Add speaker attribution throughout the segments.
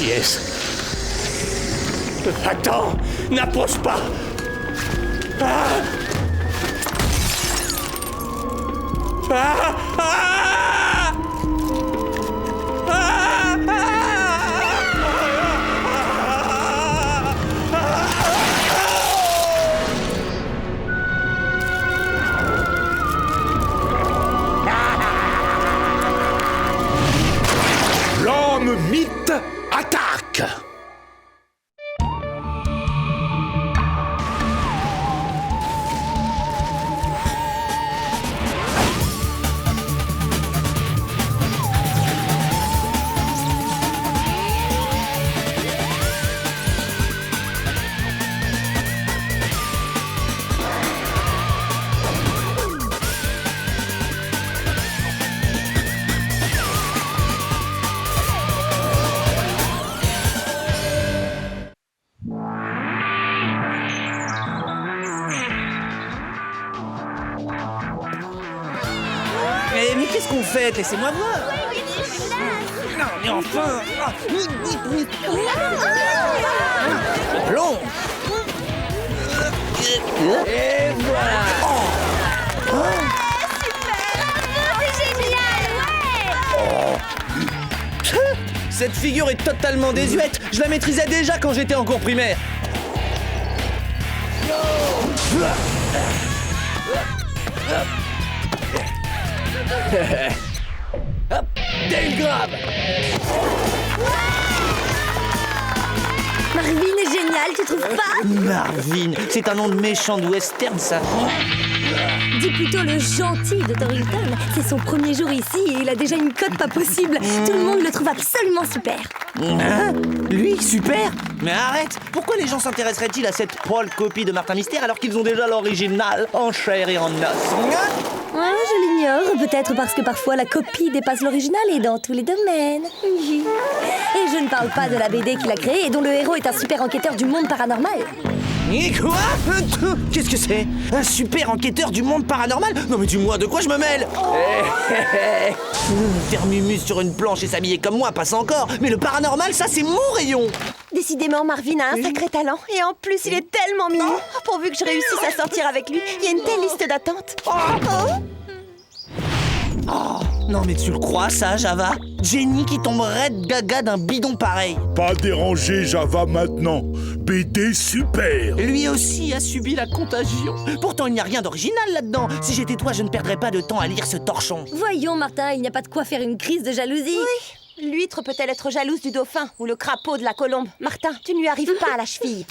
Speaker 1: Qui est-ce? Attends, n'approche pas. Ah! Ah! Ah! Ah!
Speaker 2: L'homme mythe attaque!
Speaker 3: Mais qu'est-ce qu'on fait? Laissez-moi voir. Non, mais enfin. Je plonge. Et voilà. Cette figure est totalement désuète. Je la maîtrisais déjà quand j'étais en cours primaire. Hop, Dale grab.
Speaker 4: Marvin est génial, tu trouves pas?
Speaker 3: Marvin, c'est un nom de méchant de western, ça.
Speaker 4: Dis plutôt le gentil de Torrington. C'est son premier jour ici et il a déjà une cote pas possible. Tout le monde le trouve absolument super.
Speaker 3: Hein? Lui, super? Mais arrête! Pourquoi les gens s'intéresseraient-ils à cette pâle copie de Martin Mystère alors qu'ils ont déjà l'original en chair et en os?
Speaker 4: Ah, je l'ignore. Peut-être parce que parfois la copie dépasse l'original et dans tous les domaines. Et je ne parle pas de la BD qu'il a créée et dont le héros est un super enquêteur du monde paranormal.
Speaker 3: Et quoi? Qu'est-ce que c'est? Un super enquêteur du monde paranormal? Non mais dis-moi, de quoi je me mêle? Faire mumu sur une planche et s'habiller comme moi passe encore, mais le paranormal, ça c'est mon rayon!
Speaker 5: Décidément, Marvin a un sacré talent. Et en plus, il est tellement mignon. Pourvu que je réussisse à sortir avec lui, il y a une telle liste d'attente.
Speaker 3: Oh, non mais tu le crois ça, Java? Jenny qui tomberait de gaga d'un bidon pareil.
Speaker 2: Pas déranger Java maintenant. BD super.
Speaker 3: Lui aussi a subi la contagion. Pourtant, il n'y a rien d'original là-dedans. Si j'étais toi, je ne perdrais pas de temps à lire ce torchon.
Speaker 4: Voyons, Martin, il n'y a pas de quoi faire une crise de jalousie.
Speaker 5: Oui, l'huître peut-elle être jalouse du dauphin ou le crapaud de la colombe. Martin, tu ne lui arrives pas à la cheville.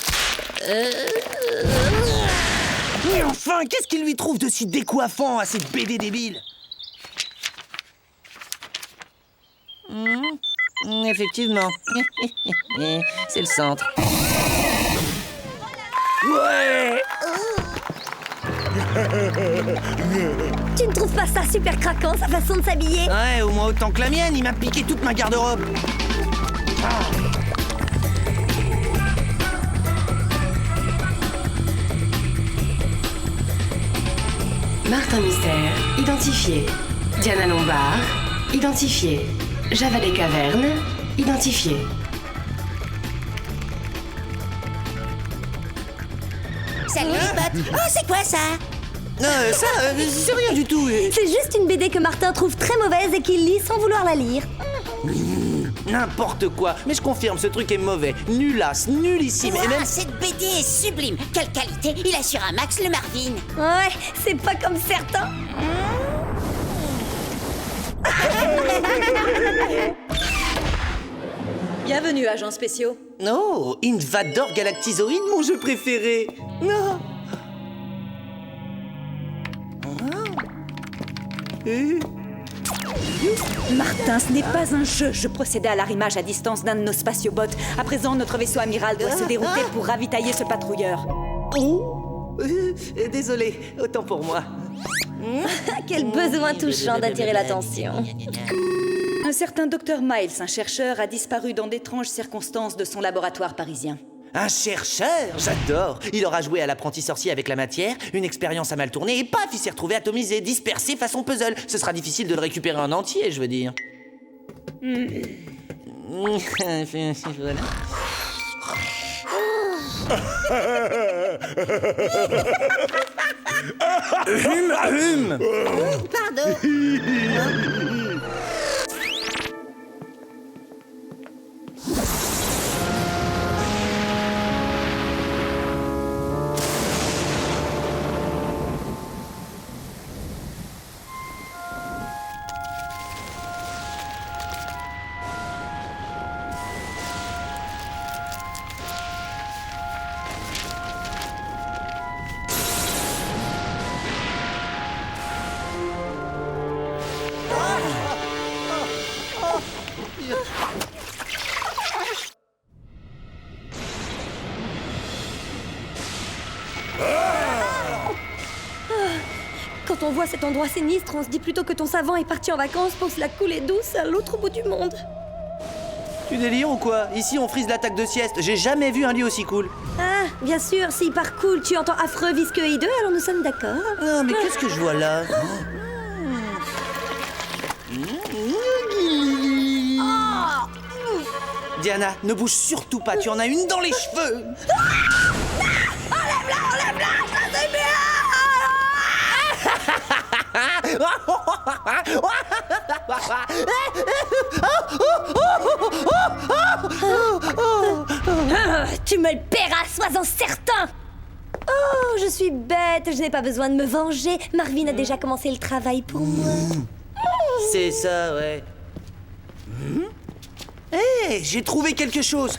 Speaker 3: Mais enfin, qu'est-ce qu'il lui trouve de si décoiffant à cette BD débile? Effectivement. C'est le centre. Ouais!
Speaker 4: Tu ne trouves pas ça super craquant, sa façon de s'habiller?
Speaker 3: Ouais, au moins autant que la mienne, il m'a piqué toute ma garde-robe.
Speaker 6: Martin Mystère, identifié. Diana Lombard, identifié. Java des Cavernes, identifié.
Speaker 7: Salut les potes. Oh, c'est quoi ça?
Speaker 3: C'est rien du tout.
Speaker 4: C'est juste une BD que Martin trouve très mauvaise et qu'il lit sans vouloir la lire.
Speaker 3: N'importe quoi. Mais je confirme, ce truc est mauvais. Nulasse, nullissime.
Speaker 7: Ouah,
Speaker 3: Et même...
Speaker 7: cette BD est sublime. Quelle qualité. Il assure un max le Marvin.
Speaker 4: Ouais, c'est pas comme certains.
Speaker 8: Bienvenue, agents spéciaux.
Speaker 3: Oh, Invador Galactizoïde, mon jeu préféré. Non.
Speaker 8: Martin, ce n'est pas un jeu. Je procédais à l'arrimage à distance d'un de nos spatiobots. À présent, notre vaisseau amiral doit se dérouter pour ravitailler ce patrouilleur.
Speaker 3: Oh. Désolé, autant pour moi.
Speaker 4: Quel besoin touchant d'attirer l'attention.
Speaker 8: Un certain Dr Miles, un chercheur, a disparu dans d'étranges circonstances de son laboratoire parisien.
Speaker 3: Un chercheur? J'adore. Il aura joué à l'apprenti sorcier avec la matière, une expérience a mal tourné et paf, il s'est retrouvé atomisé, dispersé façon puzzle. Ce sera difficile de le récupérer en entier, je veux dire. Voilà.
Speaker 7: Pardon.
Speaker 4: Quand on voit cet endroit sinistre, on se dit plutôt que ton savant est parti en vacances pour se la couler douce à l'autre bout du monde.
Speaker 3: Tu délires ou quoi? Ici, on frise l'attaque de sieste. J'ai jamais vu un lieu aussi cool.
Speaker 4: Ah, bien sûr, si par cool tu entends affreux, visqueux et hideux, alors nous sommes d'accord.
Speaker 3: Ah, mais qu'est-ce que je vois là? Diana, ne bouge surtout pas, tu en as une dans les cheveux.
Speaker 4: Tu me le paieras, sois-en certain. Oh, je suis bête, je n'ai pas besoin de me venger. Marvin a déjà commencé le travail pour moi.
Speaker 3: C'est ça, ouais. Hé, j'ai trouvé quelque chose.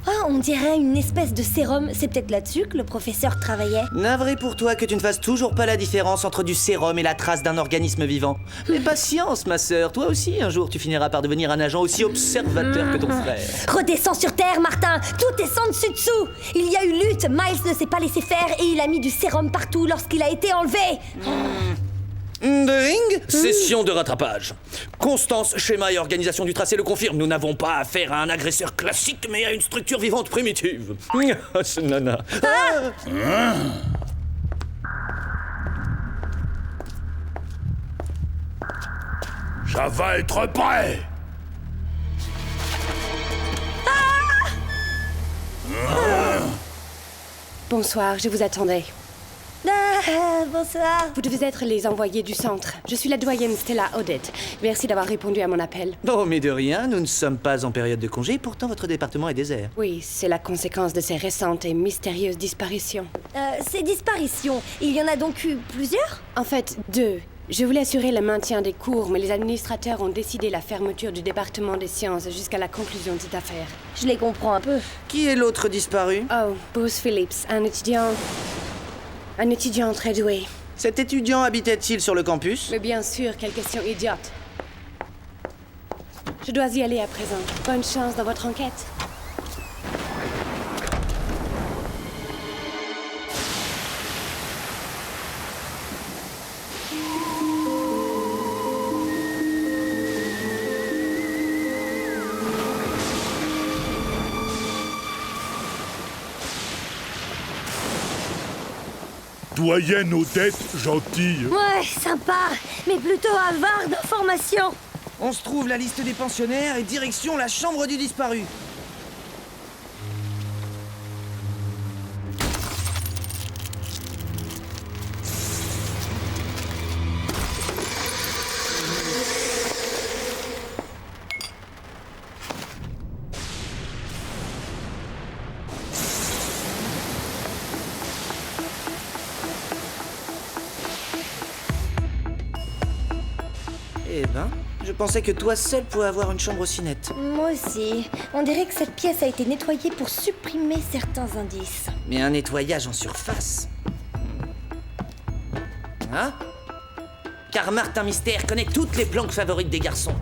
Speaker 4: Ah, on dirait une espèce de sérum. C'est peut-être là-dessus que le professeur travaillait.
Speaker 3: Navré pour toi que tu ne fasses toujours pas la différence entre du sérum et la trace d'un organisme vivant. Mais patience, ma sœur, toi aussi, un jour, tu finiras par devenir un agent aussi observateur que ton frère.
Speaker 4: Redescends sur Terre, Martin. Tout est sans dessus-dessous. Il y a eu lutte, Miles ne s'est pas laissé faire et il a mis du sérum partout lorsqu'il a été enlevé.
Speaker 1: Ding, session de rattrapage. Constance, schéma et organisation du tracé le confirment. Nous n'avons pas affaire à un agresseur classique, mais à une structure vivante primitive. Ah, ce nana.
Speaker 2: Ça va être prêt.
Speaker 6: Bonsoir, je vous attendais.
Speaker 4: Ah, bonsoir.
Speaker 6: Vous devez être les envoyés du centre. Je suis la doyenne Stella Odette. Merci d'avoir répondu à mon appel.
Speaker 3: Oh, mais de rien, nous ne sommes pas en période de congé, pourtant votre département est désert.
Speaker 6: Oui, c'est la conséquence de ces récentes et mystérieuses disparitions.
Speaker 4: Ces disparitions, il y en a donc eu plusieurs?
Speaker 6: En fait, 2. Je voulais assurer le maintien des cours, mais les administrateurs ont décidé la fermeture du département des sciences jusqu'à la conclusion de cette affaire.
Speaker 4: Je les comprends un peu.
Speaker 3: Qui est l'autre disparu?
Speaker 6: Oh, Bruce Phillips, un étudiant très doué.
Speaker 3: Cet étudiant habitait-il sur le campus?
Speaker 6: Mais bien sûr, quelle question idiote. Je dois y aller à présent. Bonne chance dans votre enquête.
Speaker 2: Doyenne Odette, gentille.
Speaker 4: Ouais, sympa, mais plutôt avare d'informations.
Speaker 3: On se trouve la liste des pensionnaires et direction la chambre du disparu. Eh ben, je pensais que toi seul pouvais avoir une chambre aussi nette.
Speaker 4: Moi aussi. On dirait que cette pièce a été nettoyée pour supprimer certains indices.
Speaker 3: Mais un nettoyage en surface. Hein? Car Martin Mystère connaît toutes les planques favorites des garçons.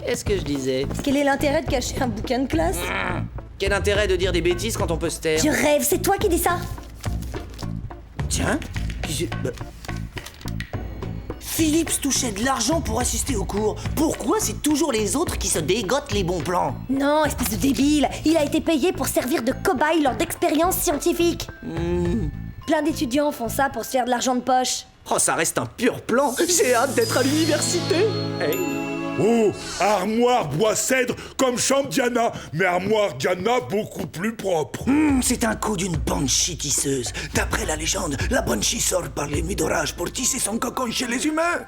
Speaker 3: Qu'est-ce que je disais?
Speaker 4: Quel est l'intérêt de cacher un bouquin de classe?
Speaker 3: Quel intérêt de dire des bêtises quand on peut se taire?
Speaker 4: Je rêve, c'est toi qui dis ça?
Speaker 3: Tiens, Phillips touchait de l'argent pour assister aux cours. Pourquoi c'est toujours les autres qui se dégotent les bons plans?
Speaker 4: Non, espèce de débile. Il a été payé pour servir de cobaye lors d'expériences scientifiques. Plein d'étudiants font ça pour se faire de l'argent de poche.
Speaker 3: Oh, ça reste un pur plan. J'ai hâte d'être à l'université. Hey.
Speaker 2: Oh, armoire bois cèdre comme chambre Diana, mais armoire Diana beaucoup plus propre.
Speaker 3: C'est un coup d'une banshee tisseuse. D'après la légende, la banshee sort par les nuits d'orage pour tisser son cocon chez les humains.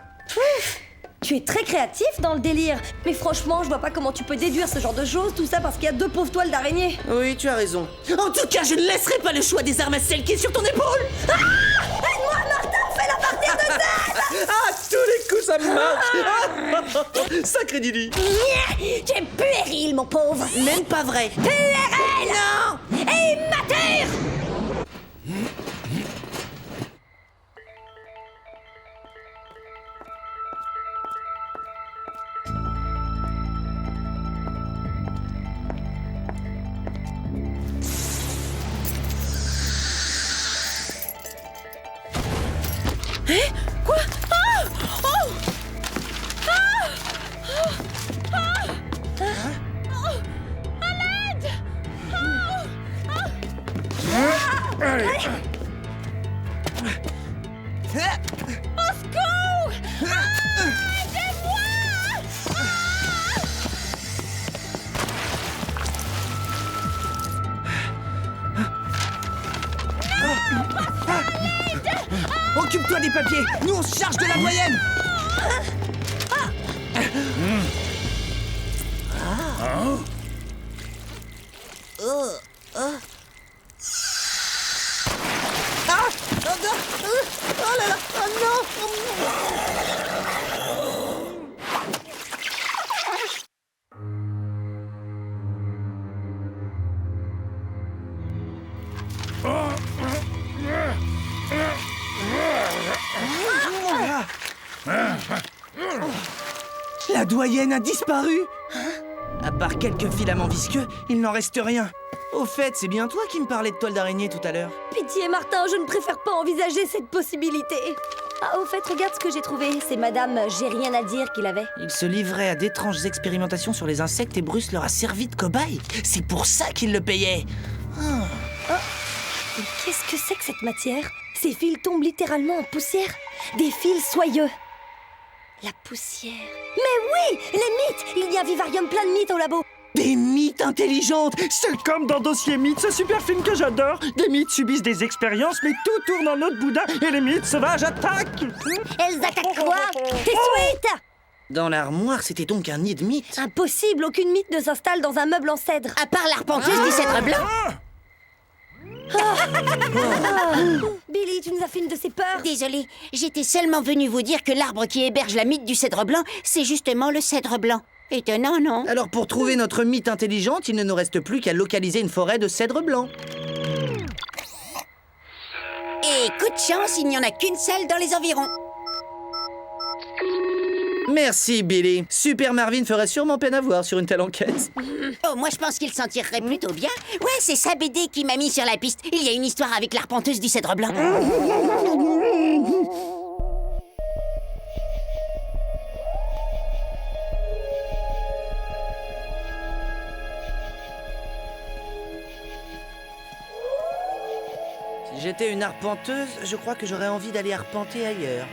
Speaker 4: Tu es très créatif dans le délire. Mais franchement, je vois pas comment tu peux déduire ce genre de choses, tout ça parce qu'il y a 2 pauvres toiles d'araignée.
Speaker 3: Oui, tu as raison. En tout cas, je ne laisserai pas le choix des armes à celle qui est sur ton épaule.
Speaker 4: Aide-moi, Martin, fais-la partir de terre.
Speaker 1: Ah, tous les coups, ça marche. Sacré Didi.
Speaker 4: Tu es puéril, mon pauvre.
Speaker 3: Même pas vrai.
Speaker 4: Puéril. Non. Et immature.
Speaker 5: Quoi? Ah! Oh! Au secours! Aidez-moi!
Speaker 3: Occupe-toi des papiers. Nous, on se charge de la doyenne. Oh là là! Oh non! La doyenne a disparu. À part quelques filaments visqueux, il n'en reste rien. Au fait, c'est bien toi qui me parlais de toile d'araignée tout à l'heure.
Speaker 4: Pitié, Martin, je ne préfère pas envisager cette possibilité. Ah, au fait, regarde ce que j'ai trouvé. C'est Madame J'ai rien à dire qui l'avait.
Speaker 3: Il se livrait à d'étranges expérimentations sur les insectes et Bruce leur a servi de cobaye. C'est pour ça qu'il le payait.
Speaker 4: Et qu'est-ce que c'est que cette matière? Ces fils tombent littéralement en poussière. Des fils soyeux. La poussière. Mais oui, les mythes. Il y a vivarium plein de mythes au labo.
Speaker 3: Des mythes intelligentes.
Speaker 9: C'est comme dans Dossier Mythes, ce super film que j'adore. Des mythes subissent des expériences, mais tout tourne en autre boudin et les mythes sauvages attaquent.
Speaker 4: Elles attaquent quoi? Tes sweats.
Speaker 3: Dans l'armoire, c'était donc un nid de mythes.
Speaker 4: Impossible, aucune mythe ne s'installe dans un meuble en cèdre.
Speaker 7: À part l'arpenteuse du cèdre blanc.
Speaker 4: Billy, tu nous as fait une de ces peurs.
Speaker 7: Désolée, j'étais seulement venue vous dire que l'arbre qui héberge la mythe du cèdre blanc, c'est justement le cèdre blanc. Étonnant, non?
Speaker 3: Alors pour trouver notre mythe intelligente, il ne nous reste plus qu'à localiser une forêt de cèdre blanc.
Speaker 7: Et coup de chance, il n'y en a qu'une seule dans les environs.
Speaker 3: Merci, Billy. Super Marvin ferait sûrement peine à voir sur une telle enquête.
Speaker 7: Oh, moi je pense qu'il s'en tirerait plutôt bien. Ouais, c'est sa BD qui m'a mis sur la piste. Il y a une histoire avec l'arpenteuse du cèdre blanc.
Speaker 3: Si j'étais une arpenteuse, je crois que j'aurais envie d'aller arpenter ailleurs.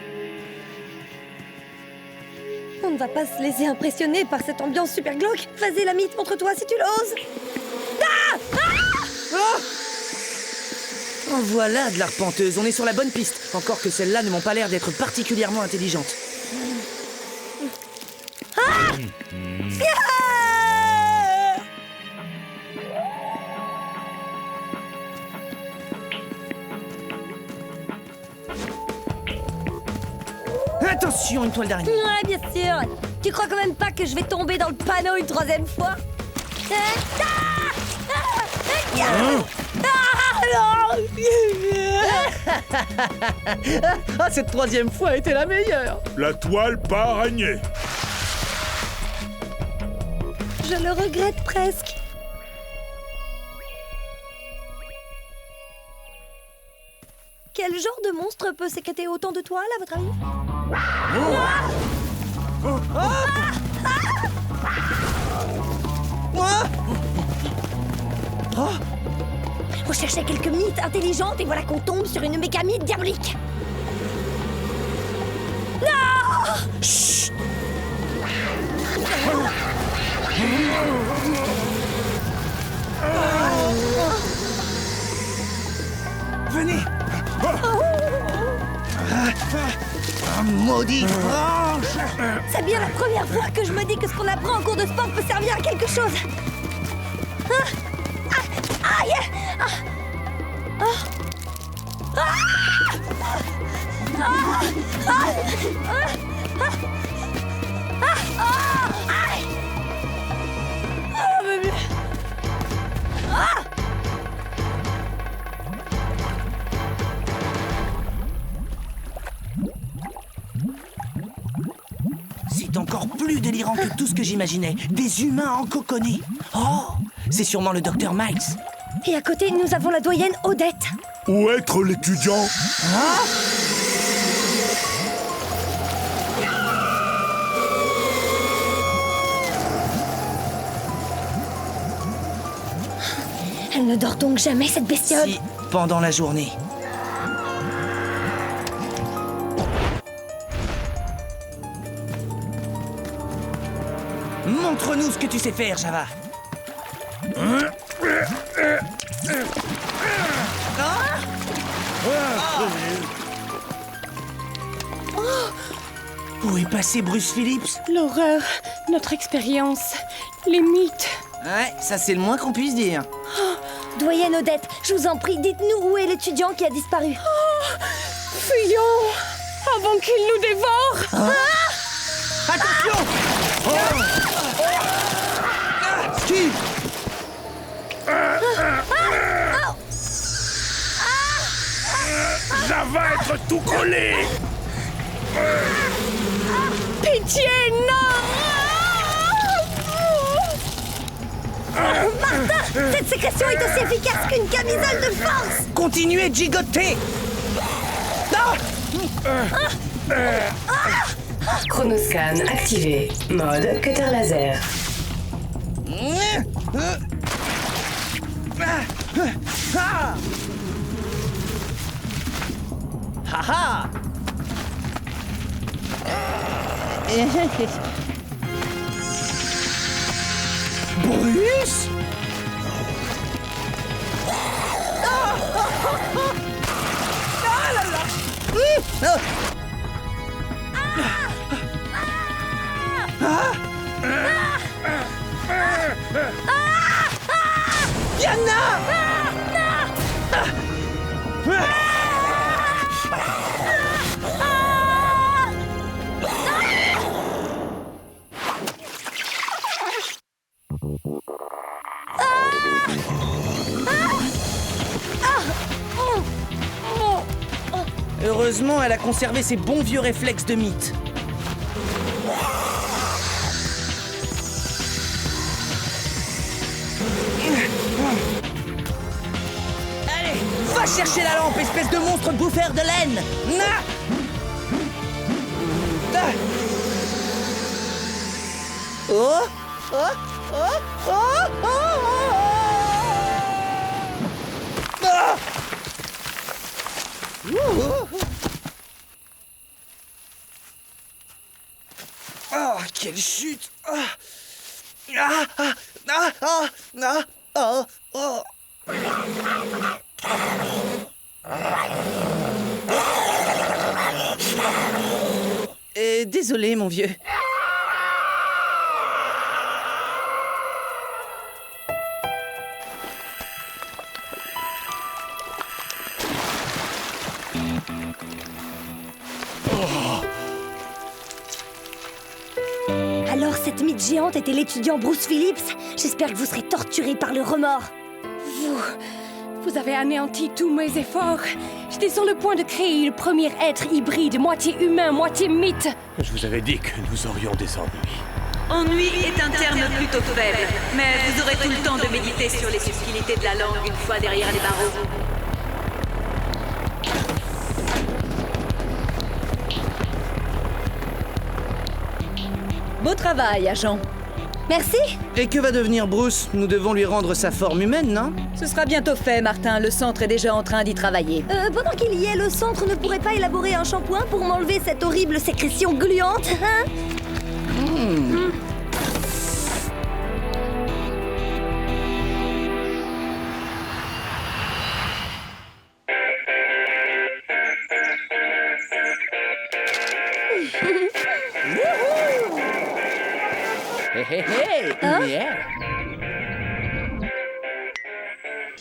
Speaker 4: On ne va pas se laisser impressionner par cette ambiance super glauque. Vas-y, la mythe, montre-toi si tu l'oses.
Speaker 3: En voilà de l'arpenteuse, on est sur la bonne piste. Encore que celles-là ne m'ont pas l'air d'être particulièrement intelligentes. Attention, une toile d'araignée.
Speaker 4: Ouais, bien sûr. Tu crois quand même pas que je vais tomber dans le panneau une 3e fois?
Speaker 3: Ah, cette 3e fois a été la meilleure.
Speaker 2: La toile pas araignée.
Speaker 4: Je le regrette presque. Quel genre de monstre peut sécréter autant de toiles, à votre avis? On cherchait quelques mythes intelligentes et voilà qu'on tombe sur une méga mythe diabolique. Non! Chut!
Speaker 3: Venez. Maudit franche.
Speaker 4: C'est bien la première fois que je me dis que ce qu'on apprend en cours de sport peut servir à quelque chose. Aïe.
Speaker 3: C'est encore plus délirant que tout ce que j'imaginais. Des humains encoconnés. Oh, c'est sûrement le docteur Miles.
Speaker 4: Et à côté, nous avons la doyenne Odette.
Speaker 2: Où être l'étudiant?
Speaker 4: Elle ne dort donc jamais, cette bestiole?
Speaker 3: Si, pendant la journée. Montre-nous ce que tu sais faire, Java. Où est passé Bruce Phillips?
Speaker 6: L'horreur, notre expérience, les mythes.
Speaker 3: Ouais, ça c'est le moins qu'on puisse dire.
Speaker 4: Doyenne Odette, je vous en prie, dites-nous où est l'étudiant qui a disparu.
Speaker 6: Fuyons avant qu'il nous dévore.
Speaker 3: Attention! Ski!
Speaker 2: Ça va être tout collé.
Speaker 6: Pitié, non!
Speaker 4: Martin, cette sécrétion est aussi efficace qu'une camisole de force.
Speaker 3: Continuez de gigoter!
Speaker 10: Chronoscan activé. Mode cutter laser.
Speaker 3: Haha! Bruce? Diana! Heureusement, elle a conservé ses bons vieux réflexes de mythe. Allez, va chercher la lampe, espèce de monstre bouffeur de laine! Oh! Oh! Oh! Oh! Oh! Ah! Oh, quelle chute! Désolé, mon vieux.
Speaker 4: Alors, cette mythe géante était l'étudiant Bruce Phillips. J'espère que vous serez torturé par le remords.
Speaker 6: Vous avez anéanti tous mes efforts. J'étais sur le point de créer le premier être hybride, moitié humain, moitié mythe.
Speaker 1: Je vous avais dit que nous aurions des ennuis.
Speaker 8: Ennui est un terme plutôt faible, mais vous aurez tout le temps de méditer sur les subtilités de la langue une fois derrière les barreaux. Beau travail, agent.
Speaker 4: Merci.
Speaker 3: Et que va devenir Bruce? Nous devons lui rendre sa forme humaine, non?
Speaker 8: Ce sera bientôt fait, Martin. Le centre est déjà en train d'y travailler.
Speaker 4: Pendant qu'il y est, le centre ne pourrait pas élaborer un shampoing pour m'enlever cette horrible sécrétion gluante, hein?
Speaker 11: Yeah.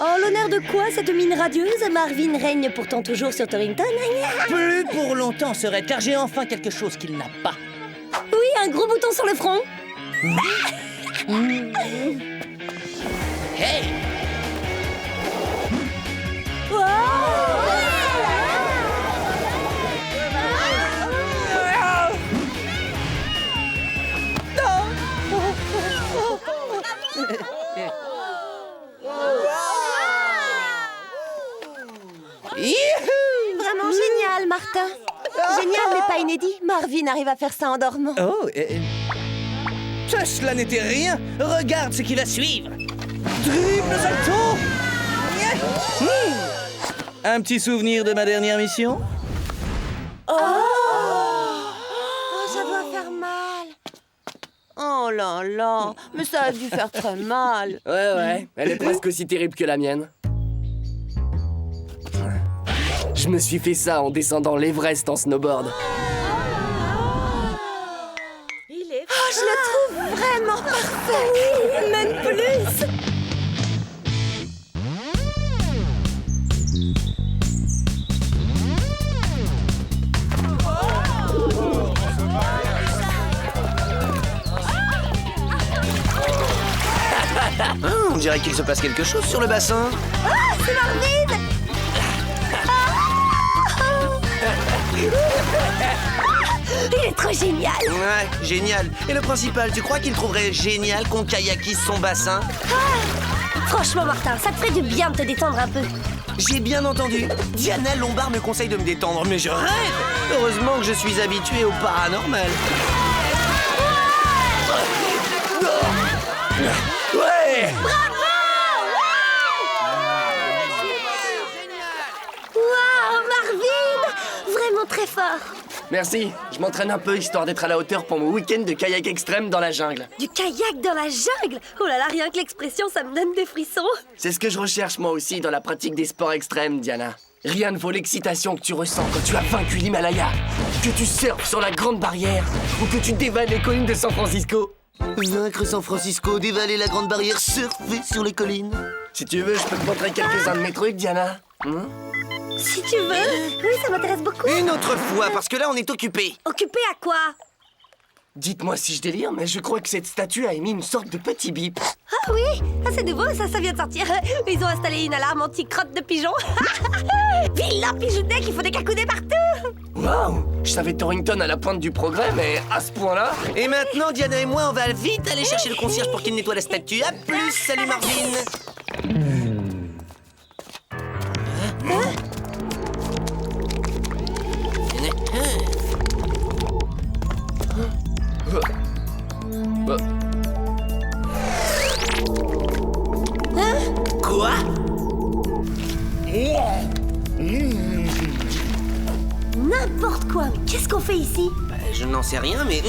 Speaker 4: En l'honneur de quoi cette mine radieuse? Marvin règne pourtant toujours sur Torrington.
Speaker 3: Plus pour longtemps, Serette, car j'ai enfin quelque chose qu'il n'a pas.
Speaker 4: Oui, un gros bouton sur le front.
Speaker 3: Hey!
Speaker 5: Vraiment génial, Martin. Génial, mais pas inédit. Marvin arrive à faire ça en dormant.
Speaker 3: Oh, cela n'était rien. Regarde ce qui va suivre. Triple salto. Un petit souvenir de ma dernière mission?
Speaker 5: Oh, ça doit faire mal. Oh là là, mais ça a dû faire très mal.
Speaker 11: Ouais, elle est presque aussi terrible que la mienne. Je me suis fait ça en descendant l'Everest en snowboard.
Speaker 5: Je le trouve vraiment parfait. Oui, même plus.
Speaker 3: On dirait qu'il se passe quelque chose sur le bassin.
Speaker 5: Ah, c'est Marvin.
Speaker 4: Il est trop génial.
Speaker 3: Ouais, génial. Et le principal, tu crois qu'il trouverait génial qu'on kayakise son bassin?
Speaker 4: Franchement, Martin, ça te ferait du bien de te détendre un peu.
Speaker 3: J'ai bien entendu. Diana Lombard me conseille de me détendre, mais je rêve. Heureusement que je suis habitué au paranormal. Ouais!
Speaker 4: Waouh, Marvin! Vraiment très fort.
Speaker 11: Merci, je m'entraîne un peu histoire d'être à la hauteur pour mon week-end de kayak extrême dans la jungle.
Speaker 4: Du kayak dans la jungle? Oh là là, rien que l'expression, ça me donne des frissons.
Speaker 11: C'est ce que je recherche moi aussi dans la pratique des sports extrêmes, Diana. Rien ne vaut l'excitation que tu ressens quand tu as vaincu l'Himalaya, que tu surfes sur la Grande Barrière ou que tu dévales les collines de San Francisco.
Speaker 3: Vaincre San Francisco, dévaler la Grande Barrière, surfer sur les collines.
Speaker 11: Si tu veux, je peux te montrer quelques-uns de mes trucs, Diana.
Speaker 4: Si tu veux. Oui, ça m'intéresse beaucoup.
Speaker 3: Une autre fois, parce que là, on est occupé.
Speaker 4: Occupé à quoi?
Speaker 11: Dites-moi si je délire, mais je crois que cette statue a émis une sorte de petit bip.
Speaker 4: Ah oui, c'est nouveau, ça vient de sortir. Ils ont installé une alarme anti-crotte de pigeon. Vilain pigeonnet qui font des cacounets partout.
Speaker 11: Waouh! Je savais Torrington à la pointe du progrès, mais à ce point-là...
Speaker 3: Et maintenant, Diana et moi, on va vite aller chercher le concierge pour qu'il nettoie la statue. À plus, salut Marvin. Quoi?
Speaker 4: N'importe quoi, mais qu'est-ce qu'on fait ici?
Speaker 3: Je n'en sais rien, mais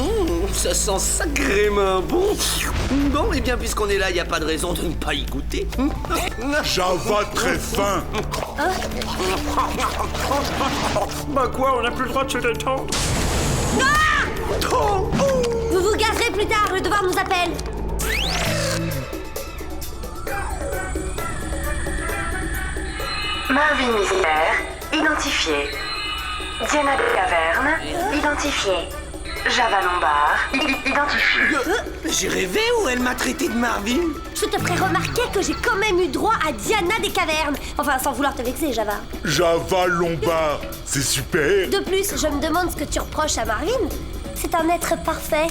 Speaker 3: ça sent sacrément bon. Bon, et bien, puisqu'on est là, il n'y a pas de raison de ne pas y goûter.
Speaker 2: Java très fin.
Speaker 9: Bah quoi, on n'a plus le droit de se détendre?
Speaker 4: Vous vous gaserez plus tard, le devoir nous appelle.
Speaker 10: Marvin Misère, identifié. Diana de Caverne, identifié. Java Lombard, identifié.
Speaker 3: J'ai rêvé ou elle m'a traité de Marvin?
Speaker 4: Je te ferai remarquer que j'ai quand même eu droit à Diana des Cavernes. Enfin, sans vouloir te vexer, Java.
Speaker 2: Java Lombard, c'est super.
Speaker 4: De plus, je me demande ce que tu reproches à Marvin. C'est un être parfait.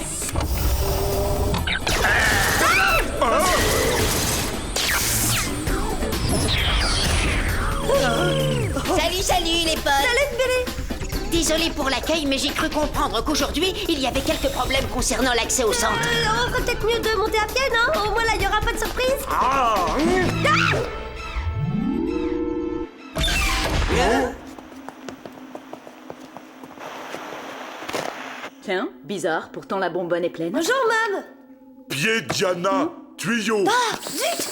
Speaker 7: Salut les potes.
Speaker 4: Salut, Billy.
Speaker 7: Désolée pour l'accueil, mais j'ai cru comprendre qu'aujourd'hui, il y avait quelques problèmes concernant l'accès au centre.
Speaker 4: On ferait peut-être mieux de monter à pied, non? Au moins là, il n'y aura pas de surprise.
Speaker 8: Tiens, bizarre, pourtant la bonbonne est pleine.
Speaker 4: Bonjour, Mom.
Speaker 2: Pied Diana, tuyau.
Speaker 4: Ah, zut.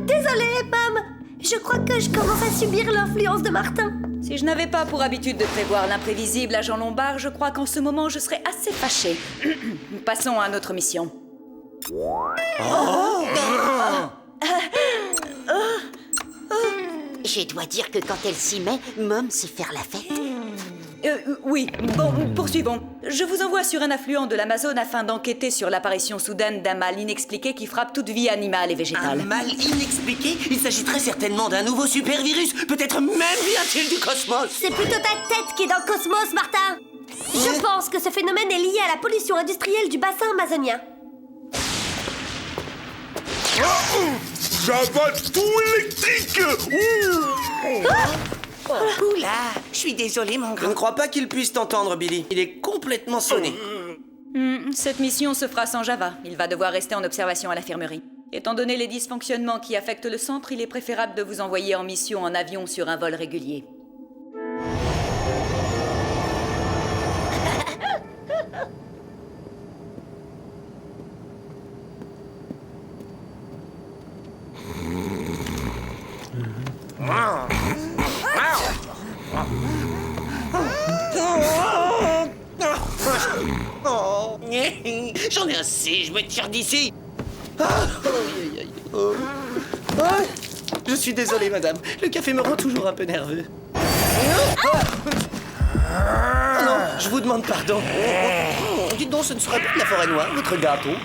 Speaker 4: Désolée, Mom. Je crois que je commence à subir l'influence de Martin.
Speaker 8: Si je n'avais pas pour habitude de prévoir l'imprévisible, agent Lombard, je crois qu'en ce moment, je serais assez fâchée. Passons à notre mission.
Speaker 7: Je dois dire que quand elle s'y met, Mom sait faire la fête.
Speaker 8: Oui, bon, poursuivons. Je vous envoie sur un affluent de l'Amazone afin d'enquêter sur l'apparition soudaine d'un mal inexpliqué qui frappe toute vie animale et végétale.
Speaker 3: Un mal inexpliqué? Il s'agit très certainement d'un nouveau super-virus. Peut-être même vient-il du cosmos.
Speaker 4: C'est plutôt ta tête qui est dans le cosmos, Martin. Je pense que ce phénomène est lié à la pollution industrielle du bassin amazonien.
Speaker 2: Java tout électrique.
Speaker 7: Oula, je suis désolée, mon
Speaker 3: Je
Speaker 7: grand.
Speaker 3: ne crois pas qu'il puisse t'entendre, Billy. Il est complètement sonné.
Speaker 8: Cette mission se fera sans Java. Il va devoir rester en observation à l'infirmerie. Étant donné les dysfonctionnements qui affectent le centre, il est préférable de vous envoyer en mission en avion sur un vol régulier.
Speaker 3: J'en ai assez, je me tire d'ici. Je suis désolé, madame. Le café me rend toujours un peu nerveux. Non, je vous demande pardon. Dites donc, ce ne serait pas de la forêt noire, votre gâteau.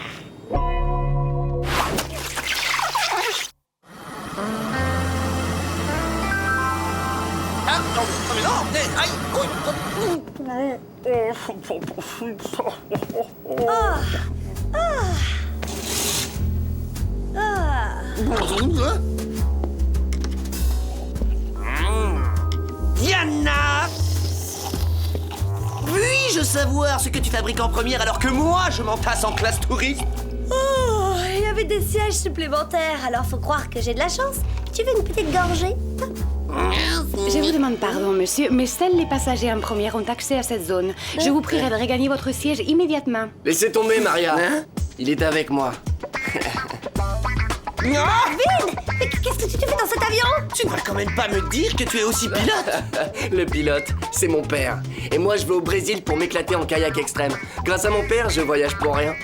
Speaker 3: Ah, non, mais non, mais, aïe, Diana! Puis-je savoir ce que tu fabriques en première alors que moi je m'entasse en classe touriste?
Speaker 4: Oh, il y avait des sièges supplémentaires, alors faut croire que j'ai de la chance. Tu veux une petite gorgée?
Speaker 6: Je vous demande pardon, monsieur, mais seuls les passagers en première ont accès à cette zone. Je vous prierai de regagner votre siège immédiatement.
Speaker 11: Laissez tomber, Maria. Il est avec moi.
Speaker 4: Marvin! Mais qu'est-ce que tu fais dans cet avion?
Speaker 3: Tu ne vas quand même pas me dire que tu es aussi pilote.
Speaker 11: Le pilote, c'est mon père. Et moi, je vais au Brésil pour m'éclater en kayak extrême. Grâce à mon père, je voyage pour rien.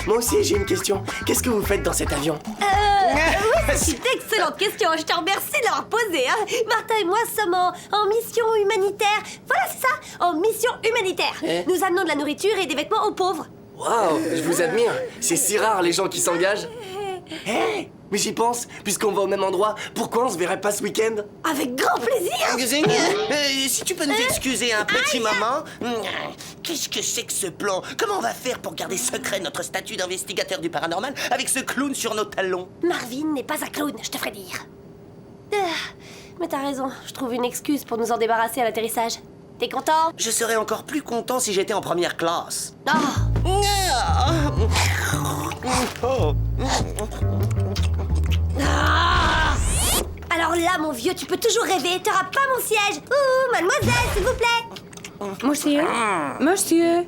Speaker 11: Moi aussi, j'ai une question. Qu'est-ce que vous faites dans cet avion?
Speaker 4: Oui, c'est une excellente question. Je te remercie de l'avoir posée. Hein. Martin et moi sommes en mission humanitaire. Voilà, c'est ça, en mission humanitaire. Nous amenons de la nourriture et des vêtements aux pauvres.
Speaker 11: Waouh, je vous admire. C'est si rare les gens qui s'engagent. Hey, mais j'y pense, puisqu'on va au même endroit, pourquoi on se verrait pas ce week-end?
Speaker 4: Avec grand plaisir.
Speaker 3: Si tu peux nous excuser un petit moment. Qu'est-ce que c'est que ce plan? Comment on va faire pour garder secret notre statut d'investigateur du paranormal avec ce clown sur nos talons?
Speaker 4: Marvin n'est pas un clown, je te ferai dire. Mais t'as raison, je trouve une excuse pour nous en débarrasser à l'atterrissage. T'es content?
Speaker 3: Je serais encore plus content si j'étais en première classe.
Speaker 4: Alors là, mon vieux, tu peux toujours rêver, t'auras pas mon siège. Ouh, mademoiselle, s'il vous plaît.
Speaker 6: Monsieur? Monsieur?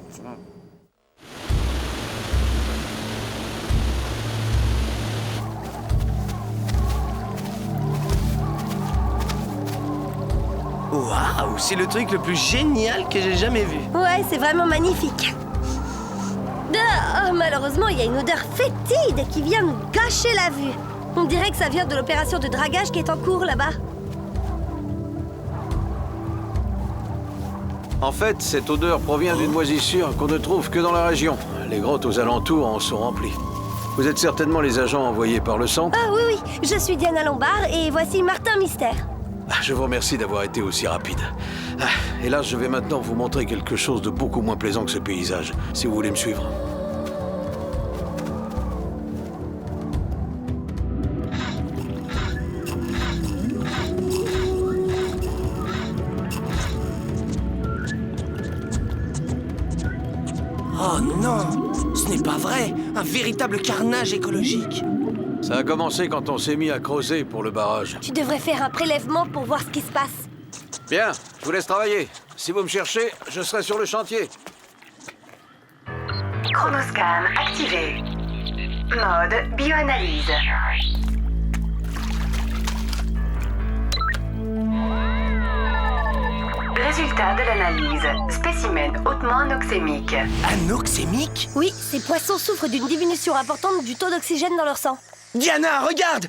Speaker 3: Waouh, c'est le truc le plus génial que j'ai jamais vu.
Speaker 4: Ouais, c'est vraiment magnifique. Malheureusement, il y a une odeur fétide qui vient nous gâcher la vue. On dirait que ça vient de l'opération de dragage qui est en cours là-bas.
Speaker 12: En fait, cette odeur provient d'une moisissure qu'on ne trouve que dans la région. Les grottes aux alentours en sont remplies. Vous êtes certainement les agents envoyés par le centre?
Speaker 4: Ah oui, je suis Diana Lombard et voici Martin Mystère.
Speaker 12: Je vous remercie d'avoir été aussi rapide. Et là, je vais maintenant vous montrer quelque chose de beaucoup moins plaisant que ce paysage, si vous voulez me suivre.
Speaker 3: Oh non, ce n'est pas vrai. Un véritable carnage écologique.
Speaker 12: Ça a commencé quand on s'est mis à creuser pour le barrage.
Speaker 4: Tu devrais faire un prélèvement pour voir ce qui se passe.
Speaker 12: Bien, je vous laisse travailler. Si vous me cherchez, je serai sur le chantier.
Speaker 10: Chronoscan activé. Mode bioanalyse. Résultat de l'analyse. Spécimen hautement anoxémique.
Speaker 11: Anoxémique?
Speaker 4: Oui, ces poissons souffrent d'une diminution importante du taux d'oxygène dans leur sang.
Speaker 11: Diana, regarde!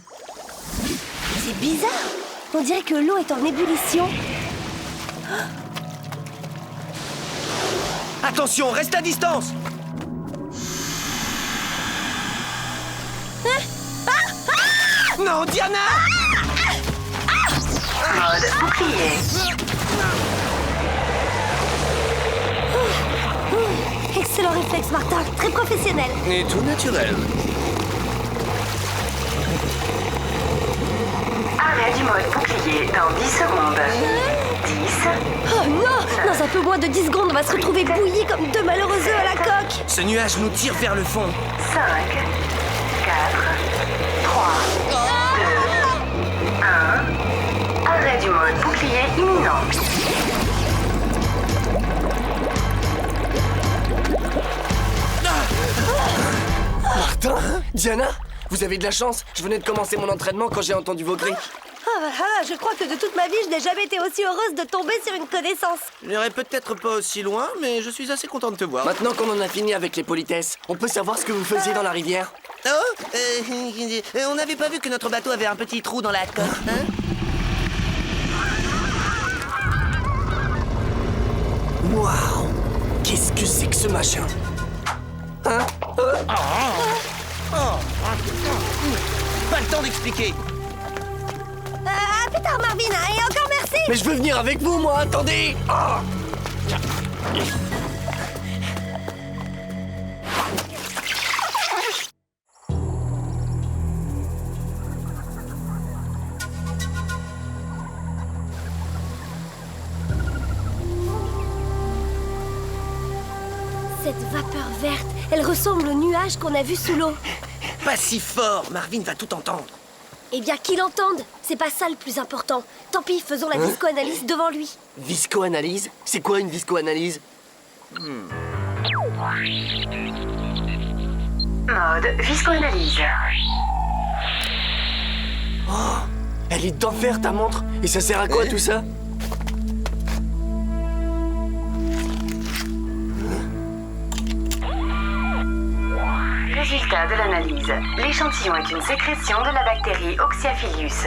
Speaker 4: C'est bizarre. On dirait que l'eau est en ébullition.
Speaker 3: Attention, reste à distance. Non, Diana!
Speaker 10: Mode bouclier.
Speaker 4: Excellent réflexe, Martin. Très professionnel.
Speaker 3: Et tout naturel.
Speaker 10: Arrêt du mode bouclier dans 10 secondes. 10.
Speaker 4: Oh non! Dans un peu moins de 10 secondes, on va se retrouver bouillis comme deux malheureux œufs à la coque.
Speaker 3: Ce nuage nous tire vers le fond.
Speaker 10: 5, 4, 3, 2, 1. Arrêt du mode bouclier imminent.
Speaker 11: Martin? Diana? Vous avez de la chance. Je venais de commencer mon entraînement quand j'ai entendu vos cris.
Speaker 4: Je crois que de toute ma vie, je n'ai jamais été aussi heureuse de tomber sur une connaissance.
Speaker 3: Je n'irai peut-être pas aussi loin, mais je suis assez content de te voir.
Speaker 11: Maintenant qu'on en a fini avec les politesses, on peut savoir ce que vous faisiez dans la rivière?
Speaker 3: On n'avait pas vu que notre bateau avait un petit trou dans la coque, hein?
Speaker 11: Waouh! Qu'est-ce que c'est que ce machin? Hein?
Speaker 3: Pas le temps d'expliquer.
Speaker 4: À plus tard, Marvin, et encore merci.
Speaker 11: Mais je veux venir avec vous, moi, attendez!
Speaker 4: Cette vapeur verte, elle ressemble au nuage qu'on a vu sous l'eau.
Speaker 3: Pas si fort, Marvin va tout entendre.
Speaker 4: Eh bien, qu'il entende. C'est pas ça le plus important. Tant pis, faisons la visco-analyse devant lui.
Speaker 11: Visco-analyse? C'est quoi une visco-analyse?
Speaker 10: Mode visco-analyse.
Speaker 11: Oh, elle est d'enfer ta montre. Et ça sert à quoi tout ça?
Speaker 10: Résultat de l'analyse. L'échantillon est une sécrétion de la bactérie Oxyaphilius.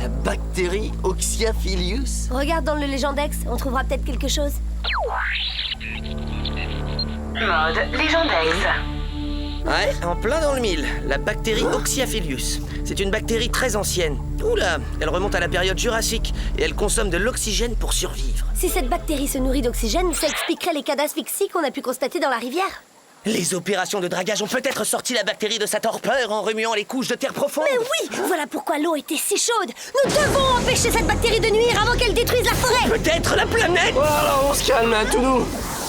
Speaker 11: La bactérie Oxyaphilius?
Speaker 4: Regarde dans le Légendex, on trouvera peut-être quelque chose.
Speaker 10: Mode Légendex.
Speaker 3: Ouais, en plein dans le mille. La bactérie Oxyaphilius. C'est une bactérie très ancienne. Oula, elle remonte à la période jurassique et elle consomme de l'oxygène pour survivre.
Speaker 4: Si cette bactérie se nourrit d'oxygène, ça expliquerait les cas d'asphyxie qu'on a pu constater dans la rivière.
Speaker 3: Les opérations de dragage ont peut-être sorti la bactérie de sa torpeur en remuant les couches de terre profonde.
Speaker 4: Mais oui, voilà pourquoi l'eau était si chaude. Nous devons empêcher cette bactérie de nuire avant qu'elle détruise la forêt.
Speaker 3: Peut-être la planète.
Speaker 11: Voilà, on se calme, hein, tout nous.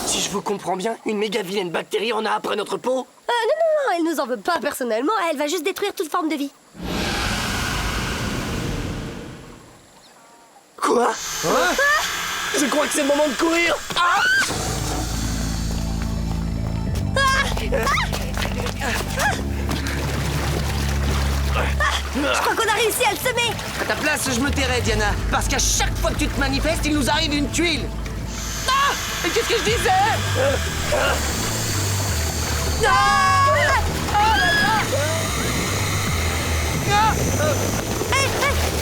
Speaker 11: Si je vous comprends bien, une méga vilaine bactérie en a après notre peau?
Speaker 4: Non, elle nous en veut pas personnellement, elle va juste détruire toute forme de vie.
Speaker 11: Quoi? Je crois que c'est le moment de courir.
Speaker 4: Je crois qu'on a réussi à le semer.
Speaker 3: À ta place, je me tairais, Diana. Parce qu'à chaque fois que tu te manifestes, il nous arrive une tuile. Ah! Mais qu'est-ce que je disais?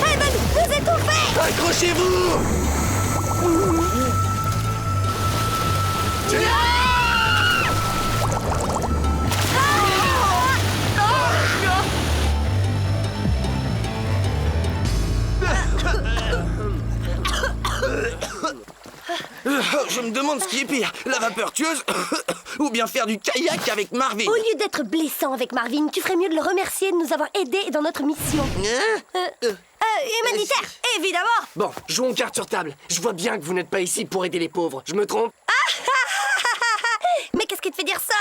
Speaker 4: Elle va nous étouffer.
Speaker 11: Accrochez-vous!
Speaker 3: Je me demande ce qui est pire, la vapeur tueuse ou bien faire du kayak avec Marvin.
Speaker 4: Au lieu d'être blessant avec Marvin, tu ferais mieux de le remercier de nous avoir aidés dans notre mission. Humanitaire, évidemment.
Speaker 11: Bon, jouons carte sur table. Je vois bien que vous n'êtes pas ici pour aider les pauvres. Je me trompe?
Speaker 4: Mais qu'est-ce qui te fait dire ça?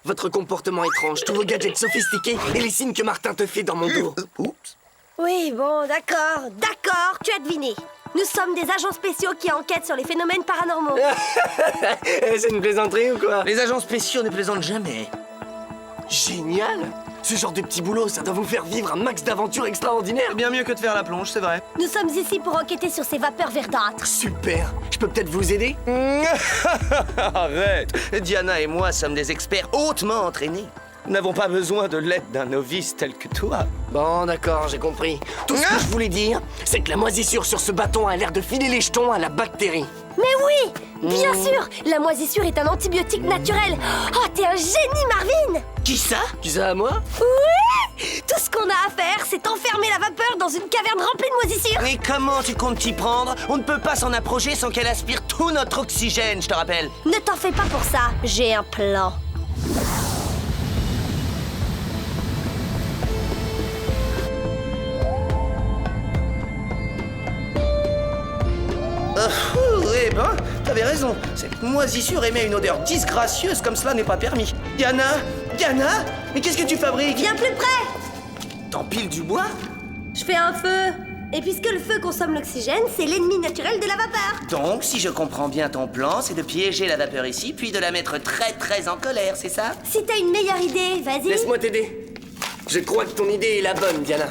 Speaker 11: Votre comportement étrange, tous vos gadgets sophistiqués et les signes que Martin te fait dans mon dos.
Speaker 3: Oups.
Speaker 4: Oui, bon, d'accord, tu as deviné. Nous sommes des agents spéciaux qui enquêtent sur les phénomènes paranormaux.
Speaker 11: C'est une plaisanterie ou quoi?
Speaker 3: Les agents spéciaux ne plaisantent jamais.
Speaker 11: Génial! Ce genre de petit boulot, ça doit vous faire vivre un max d'aventures extraordinaires.
Speaker 3: Bien mieux que de faire la plonge, c'est vrai.
Speaker 4: Nous sommes ici pour enquêter sur ces vapeurs verdâtres.
Speaker 11: Super. Je peux peut-être vous aider?
Speaker 3: Arrête. Diana et moi sommes des experts hautement entraînés. Nous n'avons pas besoin de l'aide d'un novice tel que toi.
Speaker 11: Bon, d'accord, j'ai compris. Tout ce que je voulais dire, c'est que la moisissure sur ce bâton a l'air de filer les jetons à la bactérie.
Speaker 4: Mais oui! Bien sûr! La moisissure est un antibiotique naturel. Oh, t'es un génie, Marvin!
Speaker 3: Qui ça?
Speaker 11: Qui ça, à moi?
Speaker 4: Oui! Tout ce qu'on a à faire, c'est enfermer la vapeur dans une caverne remplie de moisissure.
Speaker 3: Mais comment tu comptes t'y prendre? On ne peut pas s'en approcher sans qu'elle aspire tout notre oxygène, je te rappelle.
Speaker 4: Ne t'en fais pas pour ça, j'ai un plan.
Speaker 3: Eh ben, t'avais raison. Cette moisissure émet une odeur disgracieuse comme cela n'est pas permis. Diana? Diana? Mais qu'est-ce que tu fabriques?
Speaker 4: Viens plus près!
Speaker 3: T'empiles du bois?
Speaker 4: Je fais un feu. Et puisque le feu consomme l'oxygène, c'est l'ennemi naturel de la vapeur.
Speaker 3: Donc, si je comprends bien ton plan, c'est de piéger la vapeur ici, puis de la mettre très en colère, c'est ça?
Speaker 4: Si t'as une meilleure idée, vas-y.
Speaker 11: Laisse-moi t'aider. Je crois que ton idée est la bonne, Diana.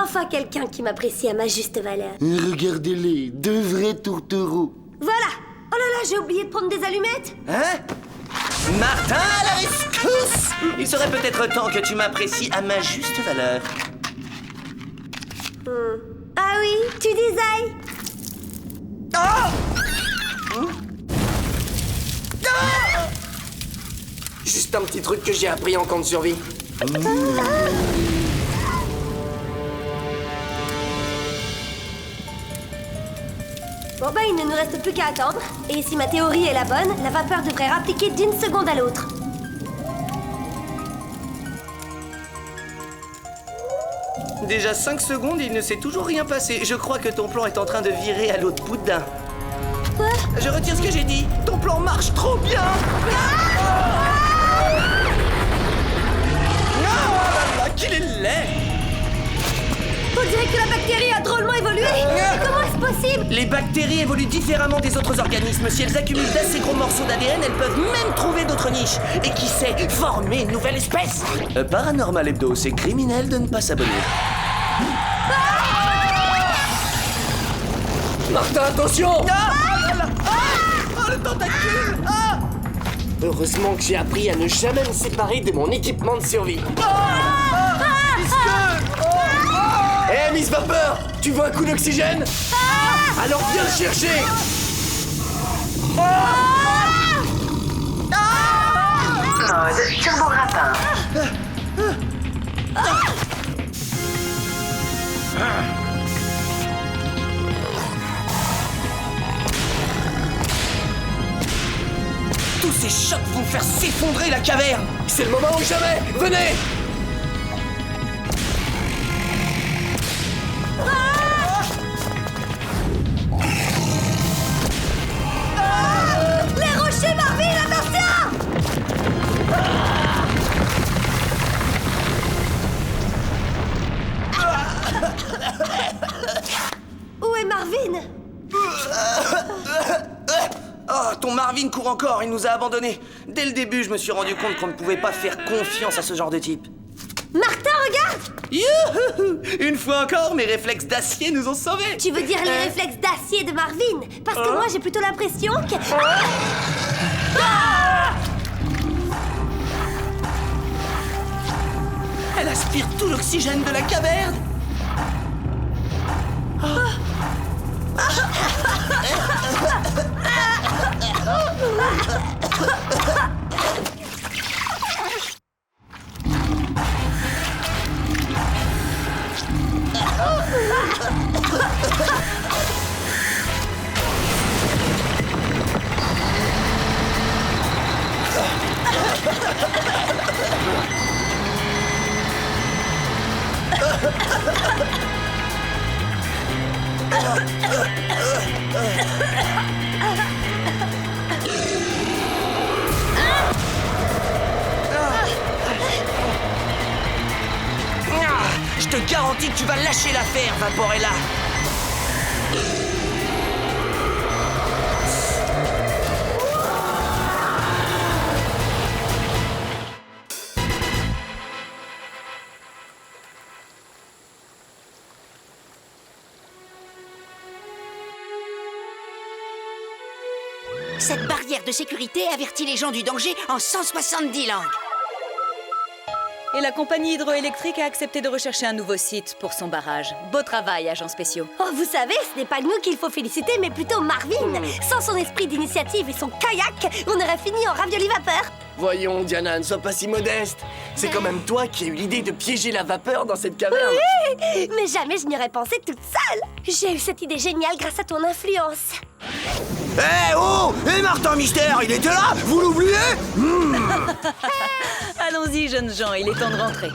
Speaker 4: Enfin quelqu'un qui m'apprécie à ma juste valeur.
Speaker 13: Regardez-les, deux vrais tourtereaux.
Speaker 4: Voilà. Oh là là, j'ai oublié de prendre des allumettes.
Speaker 3: Hein? Martin, à la rescousse! Il serait peut-être temps que tu m'apprécies à ma juste valeur.
Speaker 4: Ah oui, tu disais.
Speaker 11: Juste un petit truc que j'ai appris en camp de survie.
Speaker 4: Bon bah, il ne nous reste plus qu'à attendre. Et si ma théorie est la bonne, la vapeur devrait rappliquer d'une seconde à l'autre.
Speaker 3: Déjà 5 secondes et il ne s'est toujours rien passé. Je crois que ton plan est en train de virer à l'autre boudin.
Speaker 4: Quoi?
Speaker 3: Je retire ce que j'ai dit. Ton plan marche trop bien. Qu'il est laid!
Speaker 4: On dirait que la bactérie a drôlement évolué. Comment est-ce possible?
Speaker 3: Les bactéries évoluent différemment des autres organismes. Si elles accumulent d'assez gros morceaux d'ADN, elles peuvent même trouver d'autres niches. Et qui sait, former une nouvelle espèce. Paranormal Hebdo, c'est criminel de ne pas s'abonner.
Speaker 11: Martin, attention!
Speaker 3: Oh, le tentacule!
Speaker 11: Heureusement que j'ai appris à ne jamais me séparer de mon équipement de survie. Hé, Miss Vapeur, tu veux un coup d'oxygène? Alors viens le chercher.
Speaker 10: Mode turbo grappin.
Speaker 3: Tous ces chocs vont faire s'effondrer la caverne.
Speaker 11: C'est le moment ou jamais. Venez.
Speaker 4: Les rochers, Marvin, attention! Où est Marvin?
Speaker 3: Oh, ton Marvin court encore, il nous a abandonnés. Dès le début, je me suis rendu compte qu'on ne pouvait pas faire confiance à ce genre de type.
Speaker 4: Martin, regarde!
Speaker 3: Youhou! Une fois encore, mes réflexes d'acier nous ont sauvés.
Speaker 4: Tu veux dire les réflexes d'acier de Marvin? Parce que moi, j'ai plutôt l'impression que...
Speaker 3: Elle aspire tout l'oxygène de la caverne. Je te garantis que tu vas lâcher l'affaire, Vaporella.
Speaker 7: Cette barrière de sécurité avertit les gens du danger en 170 langues.
Speaker 8: Et la compagnie hydroélectrique a accepté de rechercher un nouveau site pour son barrage. Beau travail, agents spéciaux.
Speaker 4: Oh, vous savez, ce n'est pas nous qu'il faut féliciter, mais plutôt Marvin. Sans son esprit d'initiative et son kayak, on aurait fini en ravioli vapeur.
Speaker 11: Voyons, Diana, ne sois pas si modeste. C'est quand même toi qui as eu l'idée de piéger la vapeur dans cette caverne.
Speaker 4: Oui, mais jamais je n'y aurais pensé toute seule. J'ai eu cette idée géniale grâce à ton influence.
Speaker 3: Eh oh! Et Martin Mystère, il était là? Vous l'oubliez?
Speaker 8: Allons-y, jeunes gens, il est temps de rentrer.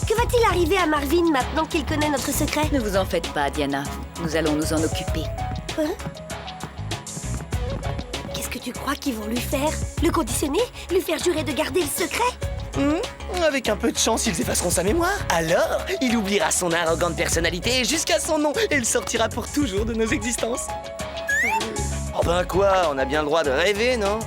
Speaker 4: Que va-t-il arriver à Marvin maintenant qu'il connaît notre secret?
Speaker 8: Ne vous en faites pas, Diana. Nous allons nous en occuper.
Speaker 4: Hein? Qu'est-ce que tu crois qu'ils vont lui faire? Le conditionner? Lui faire jurer de garder le secret?
Speaker 3: Avec un peu de chance, ils effaceront sa mémoire. Alors, il oubliera son arrogante personnalité jusqu'à son nom et il sortira pour toujours de nos existences. Oh ben quoi, on a bien le droit de rêver, non?